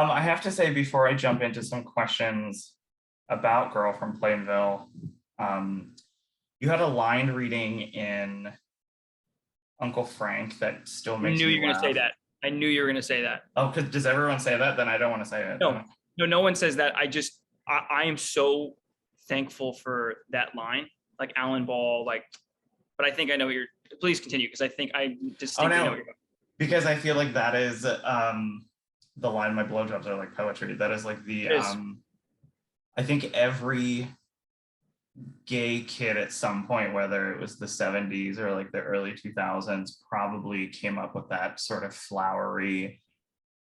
I have to say before I jump into some questions about Girl from Plainville, um, you had a line reading in Uncle Frank that still I makes knew me you were going to say laugh. that. I knew you were going to say that. Oh, because does everyone say that? Then I don't want to say it. No, no, no one says that. I am so thankful for that line, like Alan Ball, like, but I think I know what you're, please continue because I think I Oh distinctly know what no, you're about. because I feel like that is the line my blowjobs are like poetry. That is like the It is. I think every gay kid at some point, whether it was the 70s or like the early 2000s, probably came up with that sort of flowery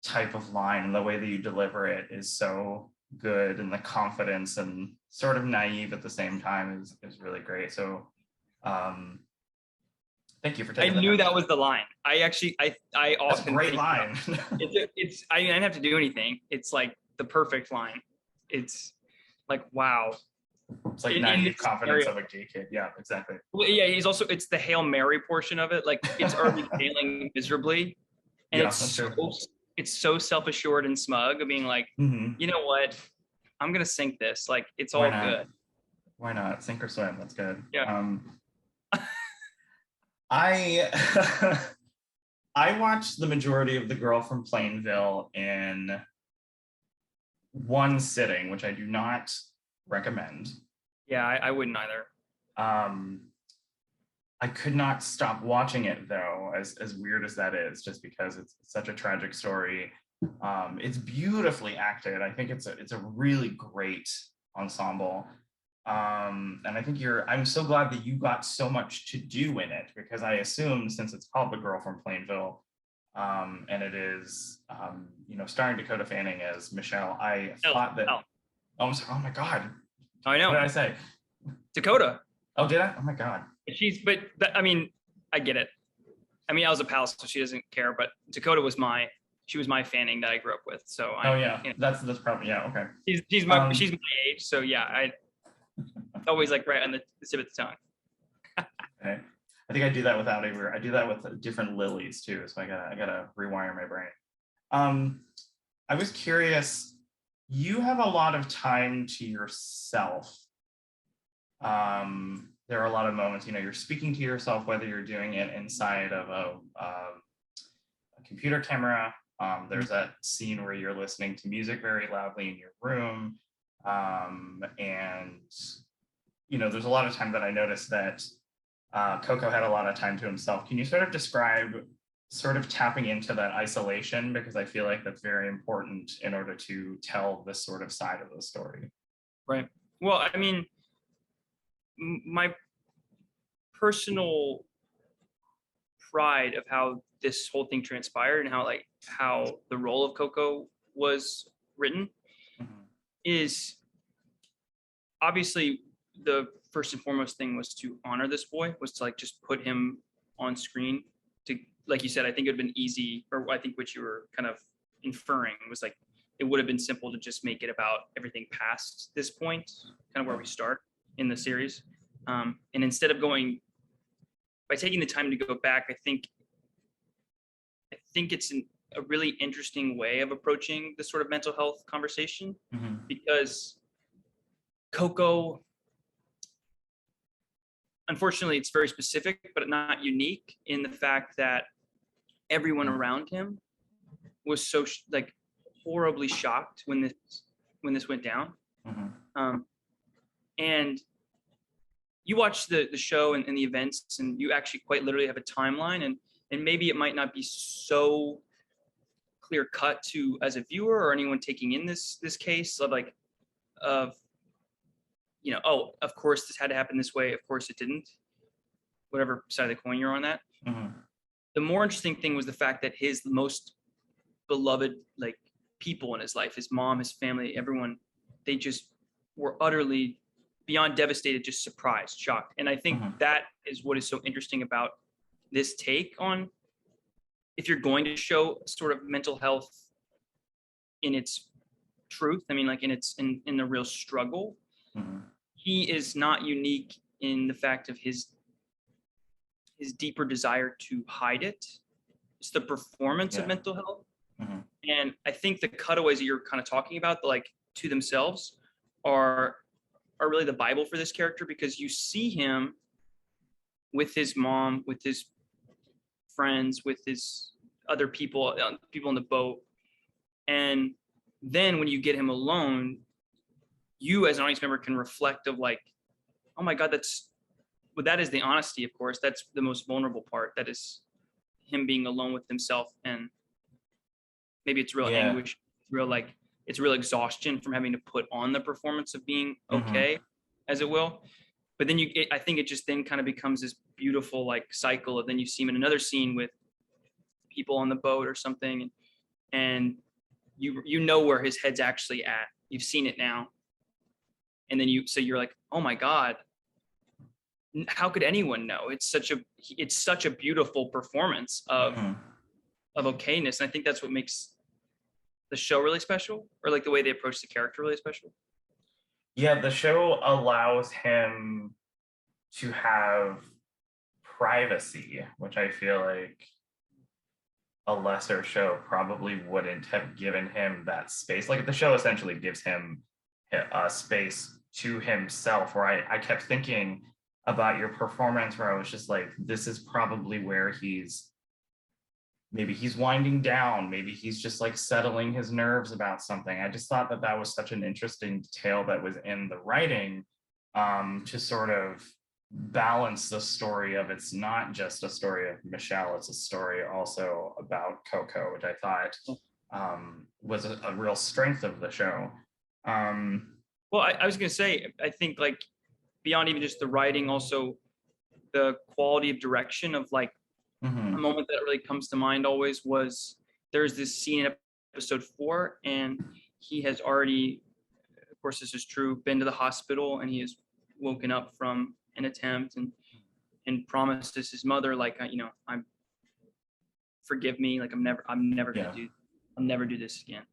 type of line. And the way that you deliver it is so good, and the confidence and sort of naive at the same time is really great. So thank you for I taking the knew time. that was the line. I That's a often great think about line. it's I didn't have to do anything. It's like the perfect line. It's like, wow. It's like In naive this confidence scenario, of a gay kid. Yeah, exactly. well, yeah, he's also, it's the Hail Mary portion of it. Like it's already failing miserably. And Yeah, that's true. it's so self-assured and smug of being like, Mm-hmm. you know what? I'm gonna sink this. Like it's Why all not? good. Why not? Sink or swim. That's good. Yeah. I I watched the majority of The Girl from Plainville in one sitting, which I do not recommend. Yeah, I wouldn't either. Um, I could not stop watching it though, as weird as that is, just because it's such a tragic story. It's beautifully acted. I think it's a really great ensemble. And I think I'm so glad that you got so much to do in it, because I assume since it's called The Girl from Plainville, and it is, starring Dakota Fanning as Michelle, I Oh, thought that, oh, oh, I'm sorry, oh my God, I what know. did I say? Dakota. Oh, did I? Oh my God. I mean, I get it. I mean, I was a pal, so she doesn't care. But Dakota was she was my Fanning that I grew up with. So Oh I, yeah, you know, that's probably, yeah, okay. she's my Um, age. So yeah, I always like right on the tip of the tongue. okay. I think I do that without I do that with different lilies too. So I gotta rewire my brain. Um, I was curious, you have a lot of time to yourself. There are a lot of moments, you're speaking to yourself, whether you're doing it inside of a computer camera. There's that scene where you're listening to music very loudly in your room. And, there's a lot of time that I noticed that Coco had a lot of time to himself. Can you sort of describe sort of tapping into that isolation? Because I feel like that's very important in order to tell this sort of side of the story. Right. Well, I mean, my personal pride of how this whole thing transpired and how the role of Coco was written Mm-hmm. is obviously the first and foremost thing was to honor this boy, was to like just put him on screen. To, like you said, I think it would have been easy, or I think what you were kind of inferring was like it would have been simple to just make it about everything past this point, kind of where we start in the series. And instead of going by taking the time to go back, I think it's a really interesting way of approaching this sort of mental health conversation, Mm-hmm. because Coco, unfortunately, it's very specific, but not unique in the fact that everyone around him was so like horribly shocked when this went down. Mm-hmm. And you watch the show and the events, and you actually quite literally have a timeline, and maybe it might not be so clear cut to as a viewer or anyone taking in this case of like of oh, of course this had to happen this way, of course it didn't, whatever side of the coin you're on that. Mm-hmm. The more interesting thing was the fact that his most beloved like people in his life, his mom, his family, everyone, they just were utterly beyond devastated, just surprised, shocked. And I think Mm-hmm. that is what is so interesting about this take on, if you're going to show sort of mental health in its truth, I mean, like in the real struggle, Mm-hmm. he is not unique in the fact of his deeper desire to hide it. It's the performance of Yeah. mental health. Mhm. And I think the cutaways that you're kind of talking about, like to themselves, are really the Bible for this character, because you see him with his mom, with his friends, with his other people, people on the boat. And then when you get him alone, you as an audience member can reflect of like, oh my God, that is the honesty, of course. That's the most vulnerable part. That is him being alone with himself. And maybe it's real Yeah. anguish, real like, it's real exhaustion from having to put on the performance of being Mhm. okay, as it will. But then I think it just then kind of becomes this beautiful like cycle of, then you see him in another scene with people on the boat or something, and you know where his head's actually at. You've seen it now, and then you're like, oh my God, how could anyone know? It's such a beautiful performance Mhm. of okayness, and I think that's what makes the show really special, or like the way they approach the character really special. Yeah, the show allows him to have privacy, which I feel like a lesser show probably wouldn't have given him that space. Like the show essentially gives him a space to himself, where I kept thinking about your performance, where I was just like, this is probably where maybe he's winding down, maybe he's just like settling his nerves about something. I just thought that that was such an interesting detail that was in the writing, to sort of balance the story of, it's not just a story of Michelle, it's a story also about Coco, which I thought was a real strength of the show. Um, Well, I was gonna say, I think like beyond even just the writing, also the quality of direction of like, a mhm, moment that really comes to mind always was, there's this scene in episode 4, and he has already, of course this is true, been to the hospital, and he has woken up from an attempt, and promises his mother like, I'm, forgive me, like I'm never gonna yeah. I'll never do this again.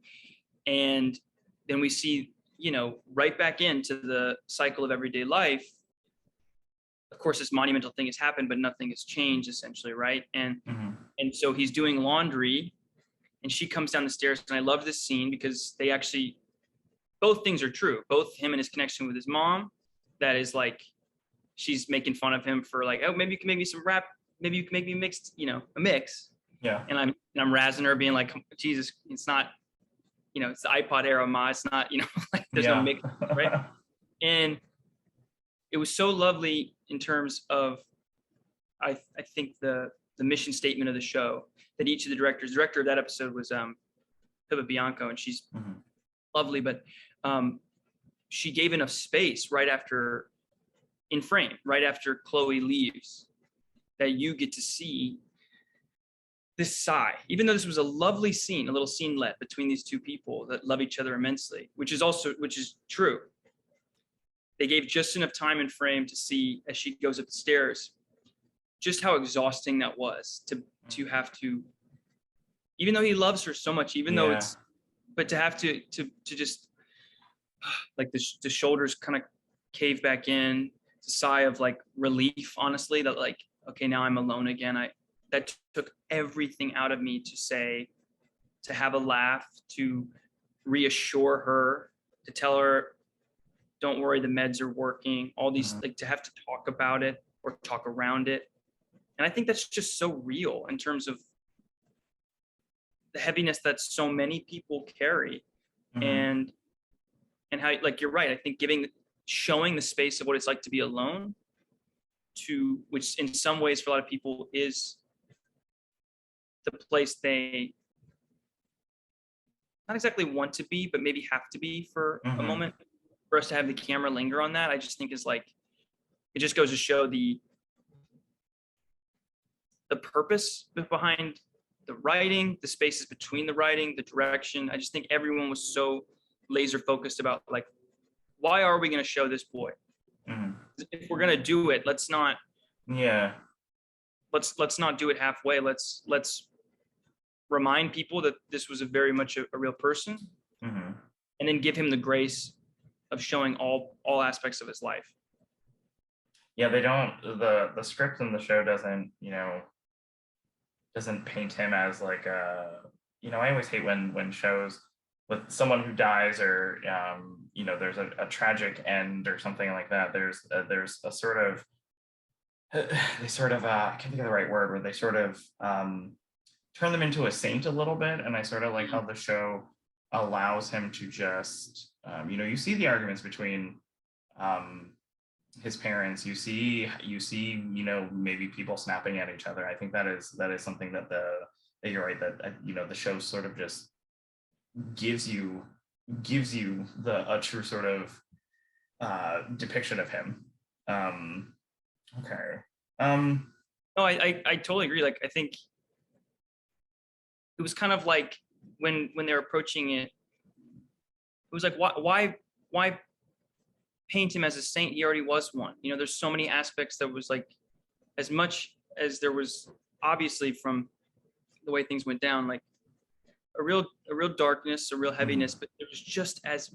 And then we see, right back into the cycle of everyday life. Of course, this monumental thing has happened, but nothing has changed essentially, right? And Mhm, and so he's doing laundry, and she comes down the stairs, and I love this scene because they actually, both things are true. Both him and his connection with his mom, that is like, she's making fun of him for like, oh, maybe you can make me some rap, maybe you can make me mixed, a mix. yeah. And I'm razzing her, being like, Jesus, it's not, it's the iPod era, ma. It's not, like there's no Yeah. mix, right? And it was so lovely in terms of, I think the mission statement of the show, that each of the director of that episode was Pippa Bianco, and she's Mhm, lovely, but um, she gave enough space right after, in frame, right after Chloe leaves, that you get to see this sigh, even though this was a lovely scene, a little scenelet between these two people that love each other immensely, which is true. They gave just enough time in frame to see, as she goes up the stairs, just how exhausting that was to mhm. have to, even though he loves her so much, even though Yeah. it's, but to have to just like the shoulders kind of cave back in, it's a sigh of like relief, honestly, that like, okay, now I'm alone again. That took everything out of me, to have a laugh, to reassure her, to tell her, don't worry, the meds are working, all these, Mhm, like, to have to talk about it or talk around it. And I think that's just so real in terms of the heaviness that so many people carry. mhm. And how, like, you're right, I think showing the space of what it's like to be alone, to which in some ways for a lot of people is the place they not exactly want to be, but maybe have to be for a Mhm. moment. For us to have the camera linger on that, I just think is like, it just goes to show the purpose behind the writing, the spaces between the writing, the direction. I just think everyone was so laser focused about like, why are we going to show this boy? Mhm. If we're going to do it, Yeah. let's not do it halfway. Let's remind people that this was a very much a real person, Mhm. and then give him the grace of showing all aspects of his life. Yeah, they don't, the script in the show doesn't, doesn't paint him as like a I always hate when shows with someone who dies, or there's a tragic end or something like that. There's a sort of they sort of I can't think of the right word, where they sort of turn them into a saint a little bit. And I sort of like how the show allows him to just you see the arguments between his parents. You see maybe people snapping at each other. I think that is something that you're right, that the show sort of just gives you a true sort of depiction of him. Okay. No, I totally agree. Like, I think it was kind of like when they're approaching it, it was like, why paint him as a saint? He already was one. There's so many aspects that was like, as much as there was obviously from the way things went down, like a real darkness, a real heaviness, but there was just as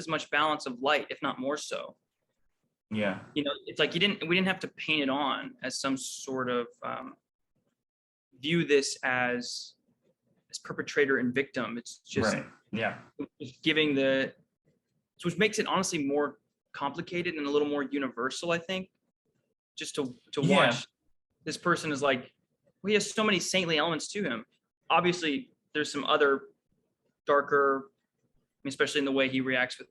much balance of light, if not more so. Yeah. It's like we didn't have to paint it on as some sort of view this as perpetrator and victim. It's just right. Yeah. Just giving which makes it honestly more complicated and a little more universal, I think. Just to watch this person is like, well, he has so many saintly elements to him. Obviously, there's some other darker, especially in the way he interacts with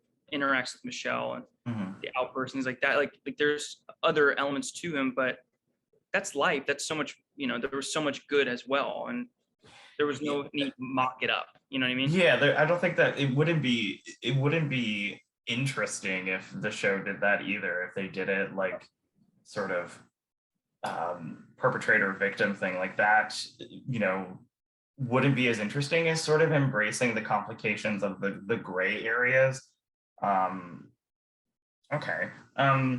Michelle and the outbursts and things like that. Like there's other elements to him, but that's life. That's so much, there was so much good as well. And there was no need to mock it up. You know what I mean? Yeah, I don't think that it wouldn't be interesting if the show did that either. If they did it like sort of perpetrator victim thing like that, wouldn't be as interesting as sort of embracing the complications of the gray areas. Okay. Okay,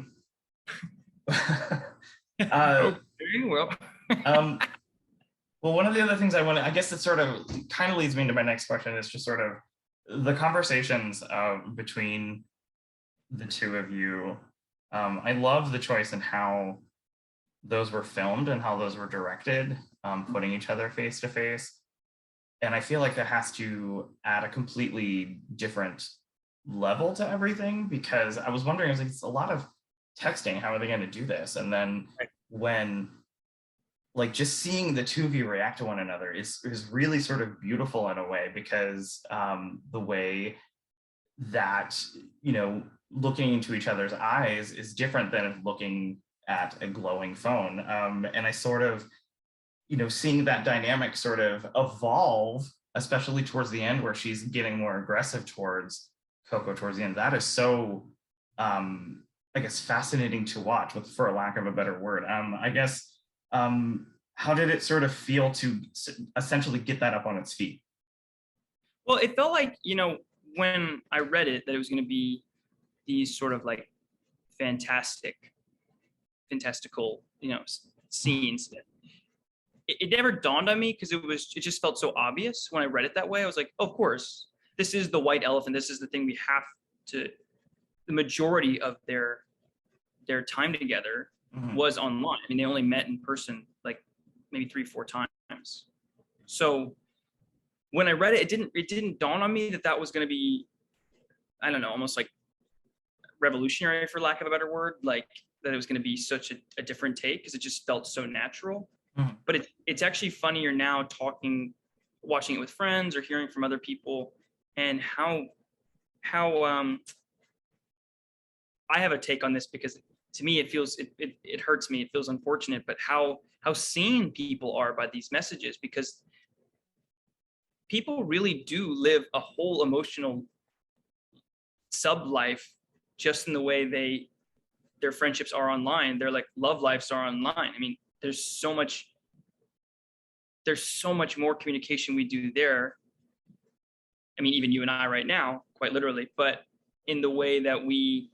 well. Well, one of the other things I guess it sort of kind of leads me into my next question, is just sort of the conversations between the two of you. I love the choice in how those were filmed and how those were directed, putting each other face to face. And I feel like that has to add a completely different level to everything, because I was wondering, I was like, it's a lot of texting. How are they going to do this? And then when like just seeing the two of you react to one another is really sort of beautiful in a way, because the way that, looking into each other's eyes is different than looking at a glowing phone. And I sort of, seeing that dynamic sort of evolve, especially towards the end where she's getting more aggressive towards Coco towards the end, that is so, I guess, fascinating to watch, for a lack of a better word. I guess, how did it sort of feel to essentially get that up on its feet? Well, it felt like, when I read it, that it was going to be these sort of like fantastical, scenes. It never dawned on me, because it just felt so obvious when I read it that way. I was like, oh, of course, this is the white elephant. This is the thing we have to, the majority of their time together was online. I mean, they only met in person like maybe 3-4 times. So when I read it, it didn't dawn on me that was going to be, I don't know, almost like revolutionary, for lack of a better word, like that it was going to be such a different take, because it just felt so natural. But it's actually funnier now watching it with friends or hearing from other people, and how I have a take on this, because to me it hurts me. It feels unfortunate, but how seen people are by these messages, because people really do live a whole emotional sub life just in the way their friendships are online. Their like love lives are online. I mean, there's so much more communication we do there. I mean, even you and I right now, quite literally, but in the way that we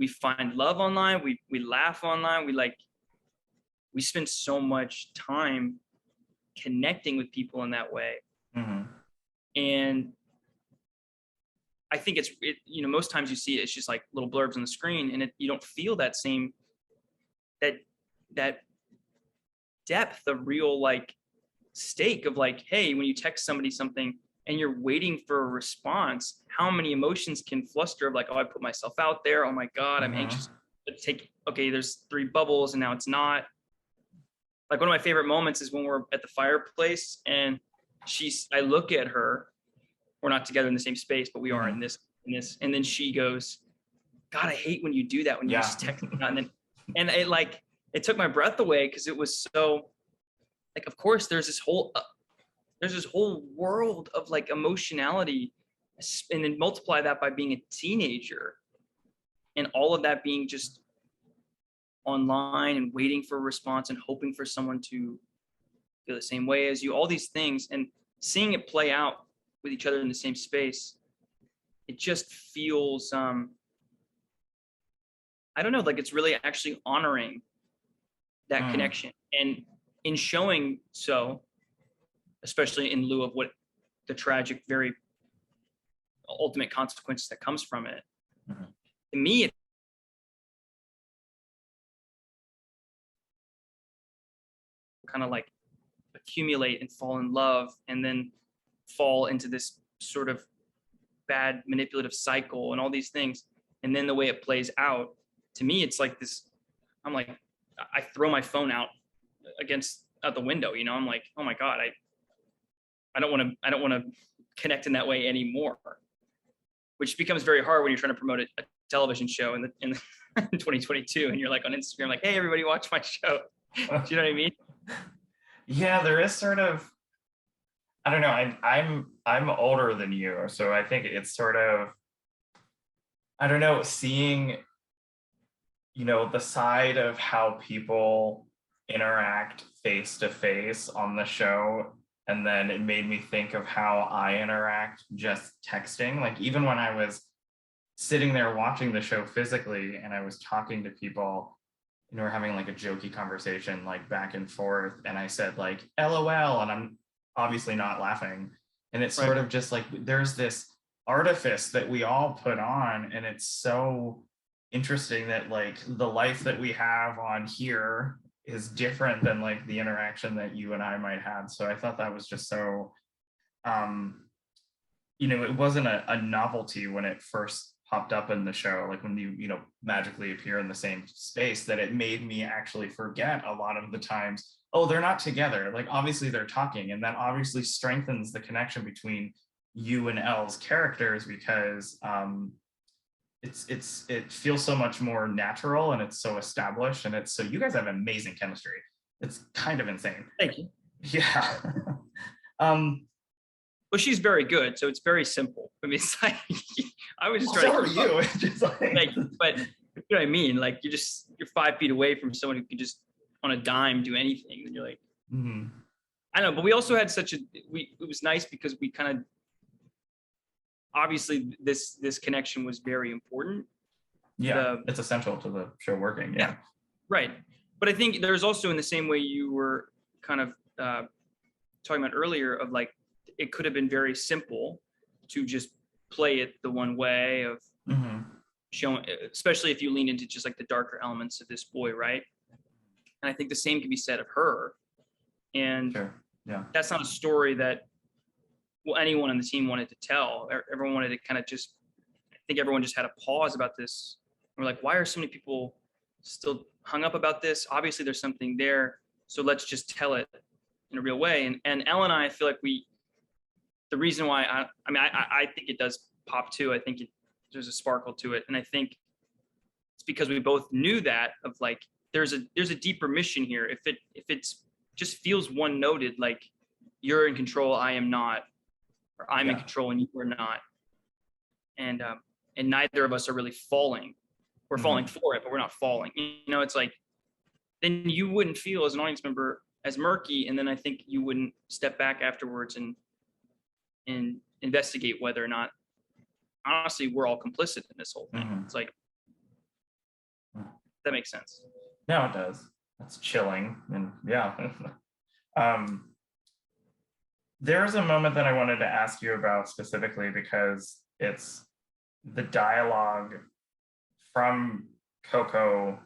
find love online, we laugh online, we spend so much time connecting with people in that way. And I think most times you see it's just like little blurbs on the screen, and you don't feel that same, that depth of real, like stake of like, hey, when you text somebody something and you're waiting for a response, how many emotions can fluster of like, oh, I put myself out there. Oh my God, I'm anxious to take, okay, there's 3 bubbles and now it's not. Like one of my favorite moments is when we're at the fireplace and I look at her, we're not together in the same space, but we are in this. And then she goes, God, I hate when you do that, when you just text me. And it like, it took my breath away because it was so like, of course there's this whole world of like emotionality, and then multiply that by being a teenager and all of that being just online and waiting for a response and hoping for someone to feel the same way as you, all these things, and seeing it play out with each other in the same space. It just feels, I don't know, like it's really actually honoring that connection. And in showing so, especially in lieu of what the tragic, very ultimate consequences that comes from it, to me, it kind of like accumulate and fall in love and then fall into this sort of bad manipulative cycle and all these things. And then the way it plays out, to me, it's like this, I'm like, I throw my phone out the window, you know, I'm like, oh my God, I don't want to connect in that way anymore, which becomes very hard when you're trying to promote a television show in 2022. And you're like on Instagram, like, hey, everybody watch my show. Do you know what I mean? Yeah, there is sort of, I don't know, I'm older than you, so I think it's sort of, I don't know, seeing, you know, the side of how people interact face to face on the show. And then it made me think of how I interact just texting. Like even when I was sitting there watching the show physically and I was talking to people, you know, we're having like a jokey conversation, like back and forth. And I said like, LOL, and I'm obviously not laughing. And it's sort of just like, there's this artifice that we all put on. And it's so interesting that like the life that we have on here is different than like the interaction that you and I might have. So I thought that was just so, you know, it wasn't a novelty when it first popped up in the show, like when you know, magically appear in the same space, that it made me actually forget a lot of the times, oh, they're not together. Like obviously they're talking, and that obviously strengthens the connection between you and Elle's characters because it feels so much more natural and it's so established, and it's so, you guys have amazing chemistry. It's kind of insane. Thank you. Yeah. Well, she's very good, so it's very simple. I mean, it's like I was just trying. So are you? It's just like, but you know what I mean? Like you're 5 feet away from someone who can just on a dime do anything, and you're like, I don't know. But we also had it was nice because we kind of, obviously this connection was very important. Yeah, it's essential to the show working. Yeah. Right. But I think there's also, in the same way you were kind of talking about earlier, of like, it could have been very simple to just play it the one way of showing, especially if you lean into just like the darker elements of this boy, right? And I think the same can be said of her. And that's not a story that anyone on the team wanted to tell. Everyone wanted to kind of just, I think everyone just had a pause about this. We're like, why are so many people still hung up about this? Obviously there's something there, so let's just tell it in a real way. And Elle and I feel like the reason why I think it does pop too. I think there's a sparkle to it, and I think it's because we both knew that, of like, there's a deeper mission here. If it's just feels one noted, like you're in control, I am not, or I'm in control and you are not, and neither of us are really falling. We're falling for it, but we're not falling. You know, it's like, then you wouldn't feel as an audience member as murky, and then I think you wouldn't step back afterwards and investigate whether or not, honestly, we're all complicit in this whole thing. It's like, that makes sense. No, it does. That's chilling. And yeah. There's a moment that I wanted to ask you about specifically, because it's the dialogue from Coco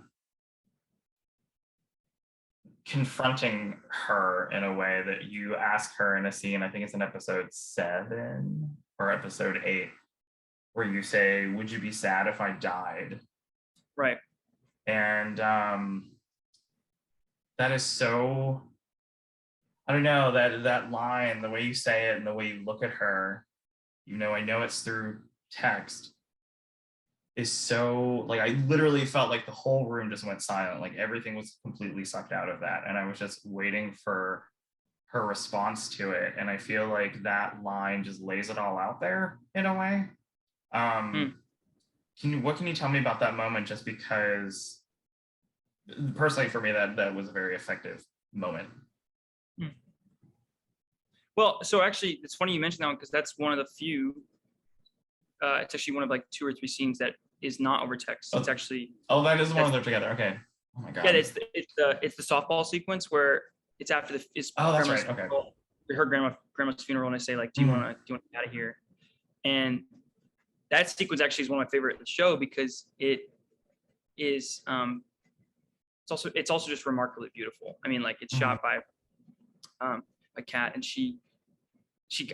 confronting her in a way that you ask her in a scene, I think it's in episode 7 or episode 8, where you say, would you be sad if I died? Right. And that is so, I don't know, that line, the way you say it and the way you look at her, I know it's through text, is so, like, I literally felt like the whole room just went silent, like everything was completely sucked out of that, and I was just waiting for her response to it. And I feel like that line just lays it all out there in a way. What can you tell me about that moment, just because personally for me that was a very effective moment. Well, so actually it's funny you mentioned that one, because that's one of the few, it's actually one of like 2 or 3 scenes that is not over text. It's actually, that is the one they're together. Okay. Oh my god. yeah, it's the softball sequence where it's after it's that's right. Okay. Her grandma's funeral, and I say like, do you want to get out of here? And that sequence actually is one of my favorite of the show, because it is it's also just remarkably beautiful. I mean, like, it's shot by a cat, and she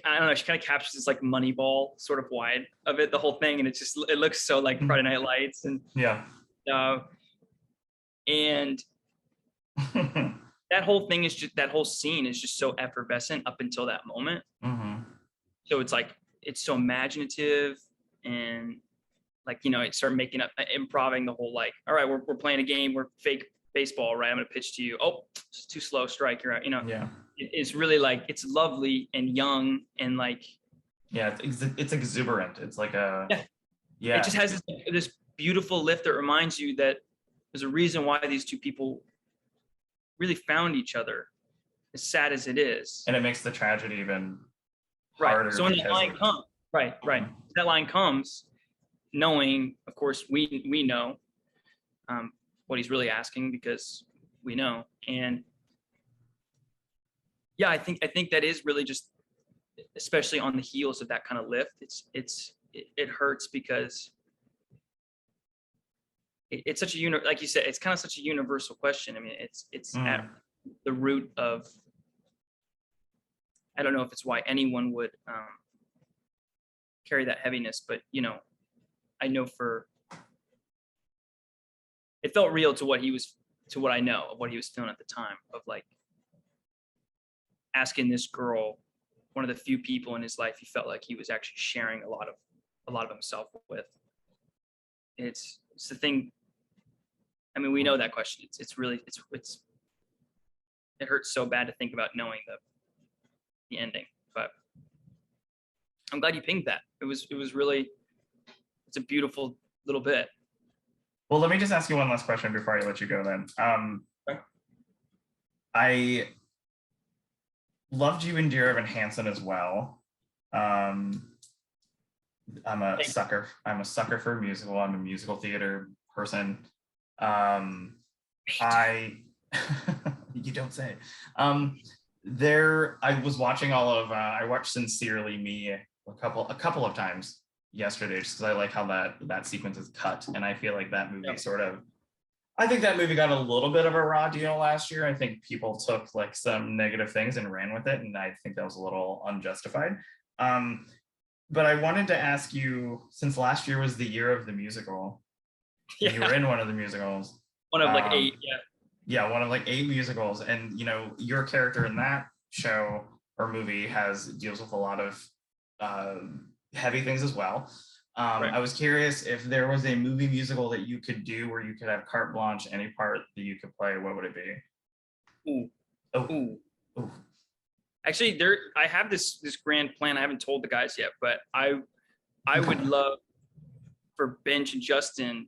I don't know, she kind of captures this like Moneyball sort of wide of it, the whole thing, and it looks so like Friday Night Lights, and and that whole thing is just, that whole scene is just so effervescent up until that moment. So it's like, it's so imaginative, and like, it started making up, improving the whole, like, all right, we're playing a game, we're fake baseball, right? I'm gonna pitch to you. Oh, it's too slow, strike, you're out. It's really like, it's lovely and young, and like, it's exuberant. It's like it just has this beautiful lift that reminds you that there's a reason why these two people really found each other, as sad as it is, and it makes the tragedy even harder. So when that line comes, that line comes, knowing, of course, we know what he's really asking, because we know. And yeah, I think that is really just, especially on the heels of that kind of lift, it hurts, because it's such a like you said, it's kind of such a universal question. I mean, it's at the root of, I don't know if it's why anyone would carry that heaviness, but I know it felt real to what I know of what he was feeling at the time, of like asking this girl, one of the few people in his life he felt like he was actually sharing a lot of himself with. It's the thing. I mean, we know that question. It hurts so bad to think about knowing the ending, but I'm glad you pinged that. It was really, it's a beautiful little bit. Well, let me just ask you one last question before I let you go then. Okay. I loved you in Dear Evan Hansen as well. I'm a sucker for musical. I'm a musical theater person. You don't say. I was watching I watched Sincerely Me a couple of times yesterday, just because I like how that sequence is cut, and I feel like that movie I think that movie got a little bit of a raw deal last year. I think people took like some negative things and ran with it, and I think that was a little unjustified. But I wanted to ask you, since last year was the year of the musical, you were in one of the musicals. One of like 8, one of like 8 musicals, and your character in that show or movie deals with a lot of heavy things as well. I was curious if there was a movie musical that you could do where you could have carte blanche, any part that you could play, what would it be? Ooh. Actually, I have this grand plan. I haven't told the guys yet, but I would love for Bench and Justin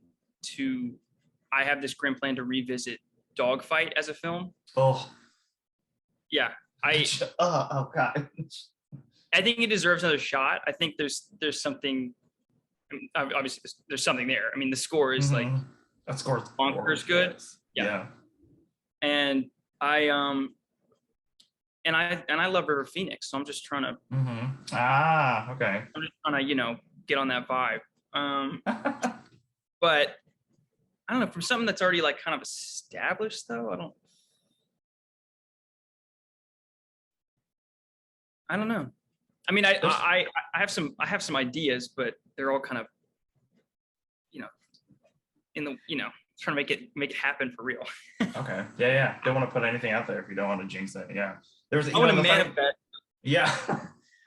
I have this grand plan to revisit Dogfight as a film. Oh. Yeah. Oh God. I think it deserves another shot. I think there's something, obviously there's something there. I mean, the score is like, that score is bonkers good. Yeah. And I love River Phoenix, so I'm just trying to. Okay. I'm just trying to, get on that vibe. But I don't know, from something that's already like kind of established though. I don't know. I mean, I have some ideas, but they're all kind of, you know, in the, trying to make it happen for real. Okay. Yeah, yeah. Don't want to put anything out there if you don't want to jinx it. Yeah. There's, I want to manifest. yeah.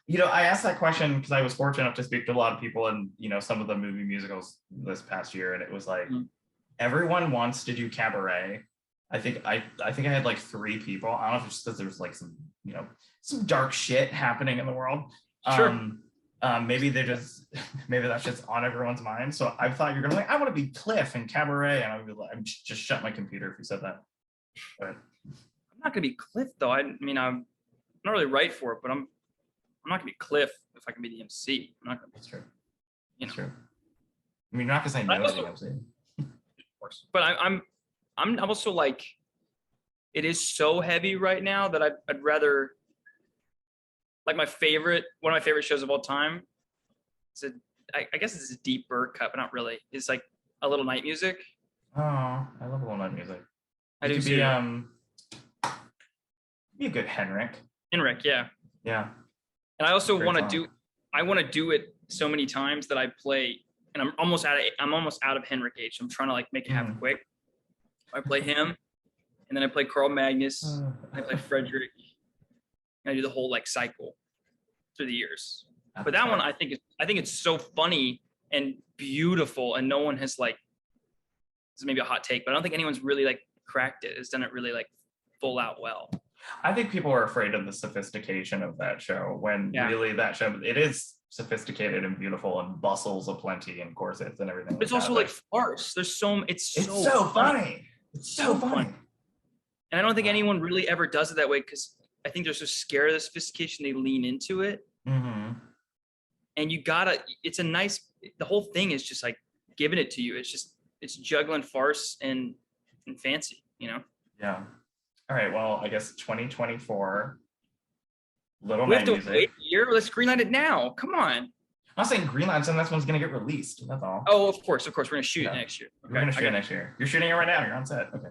I asked that question because I was fortunate enough to speak to a lot of people in, some of the movie musicals this past year. And it was like, everyone wants to do cabaret. I think I had like 3 people. I don't know if it's just because there's like some, some dark shit happening in the world. Sure. Maybe maybe that's just on everyone's mind. So I thought you're gonna like, I want to be Cliff in cabaret, and I'm just shut my computer if you said that. But I'm not gonna be Cliff though. I mean, I'm not really right for it, but I'm not gonna be Cliff if I can be the MC. I'm not gonna. That's true. That's true. I mean, you're not gonna say no to the MC. Of course, but I'm also like, it is so heavy right now that I'd rather. Like one of my favorite shows of all time. I guess it's a deep bird cut, but not really. It's like A Little Night Music. Oh, I love A Little Night Music. I do too. Be a good Henrik. Henrik, yeah. Yeah. And I also want to do it so many times that I play, and I'm almost out of Henrik H. I'm trying to like make it happen quick. I play him, and then I play Carl Magnus. I play Frederick. I do the whole like cycle through the years. But that one, I think it's so funny and beautiful, and no one has like, this is maybe a hot take, but I don't think anyone's really like cracked it. It's done it really like full out well. I think people are afraid of the sophistication of that show when really that show, it is sophisticated and beautiful and bustles aplenty and corsets and everything. But it's also like farce. It's so funny. It's so funny. And I don't think anyone really ever does it that way because I think they're so scared of the sophistication, they lean into it. Mm-hmm. And the whole thing is just like giving it to you. It's juggling farce and fancy, Yeah. All right. Well, I guess 2024. Little we have to music. wait a year. Let's greenlight it now. Come on. I'm not saying greenlight, so that's one's going to get released. That's all. Oh, of course. We're going to shoot it next year. Okay. We're going to shoot it next year. You're shooting it right now. You're on set. Okay.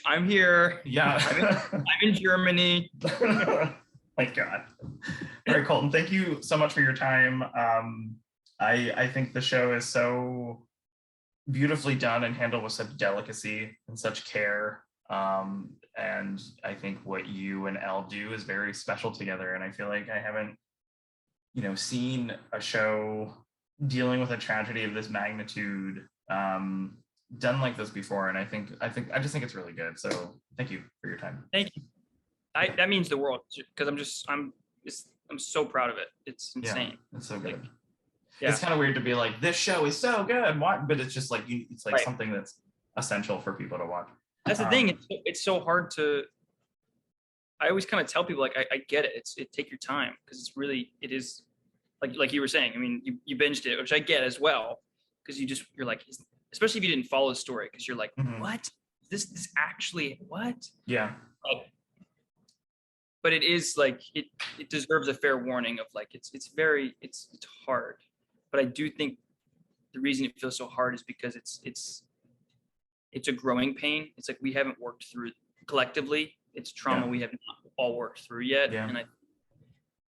I'm here. Yeah. I'm in Germany. My God. All right, Colton, thank you so much for your time. I think the show is so beautifully done and handled with such delicacy and such care. And I think what you and Elle do is very special together. And I feel like I haven't, seen a show dealing with a tragedy of this magnitude done like this before. And I just think it's really good. So thank you for your time. Thank you. That means the world because I'm so proud of it. It's insane. Yeah, it's so good. It's kind of weird to be like, this show is so good, but it's just like it's like something that's essential for people to watch. That's the thing. It's so hard to. I always kind of tell people like I get it. Take your time because it is like you were saying. I mean, you binged it, which I get as well because you're like, especially if you didn't follow the story because you're like, what? This actually what? Yeah. But it is like it deserves a fair warning of like it's hard, but I do think the reason it feels so hard is because it's a growing pain. It's like we haven't worked through collectively. It's trauma we have not all worked through yet, and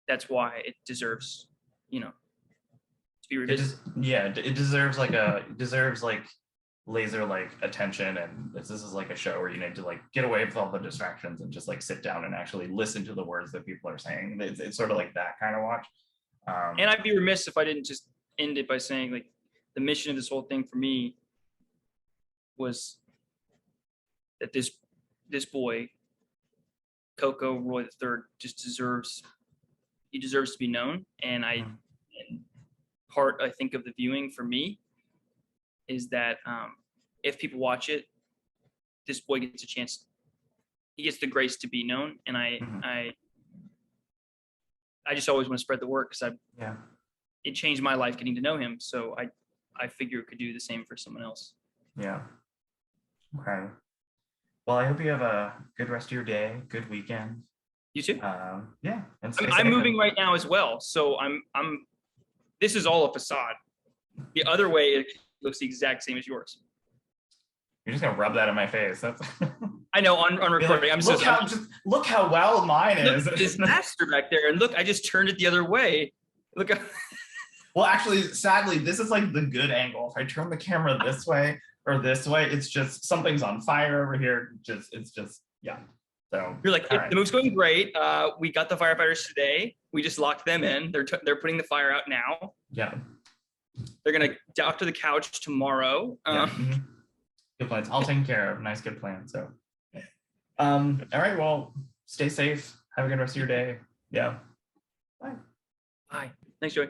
that's why it deserves to be revisited. It deserves like laser like attention, and this is like a show where you need to like get away with all the distractions and just like sit down and actually listen to the words that people are saying. It's sort of like that kind of watch. And I'd be remiss if I didn't just end it by saying like the mission of this whole thing for me was that this boy Coco Roy III just deserves to be known, and and part I think of the viewing for me is that if people watch it, this boy gets a chance. He gets the grace to be known, and I just always want to spread the word because it changed my life getting to know him. So I figure it could do the same for someone else. Yeah. Okay. Well, I hope you have a good rest of your day, good weekend. You too. Yeah. And I'm moving right now as well, so I'm. This is all a facade. The other way, it looks the exact same as yours. You're just gonna rub that in my face. That's. I know on Be recording. like, I'm so sorry. look how well mine Look is. at this master back there, and look, I just turned it the other way. Look at Well, actually, sadly, this is like the good angle. If I turn the camera this way or this way, it's just something's on fire over here. It's just yeah. So you're like, all right. the move's going great. We got the firefighters today. We just locked them in. They're putting the fire out now. Yeah. They're gonna doctor the couch tomorrow. Yeah. Good plans. All taken care of. Nice, good plan. So, all right. Well, stay safe. Have a good rest of your day. Yeah. Bye. Bye. Thanks, Joey.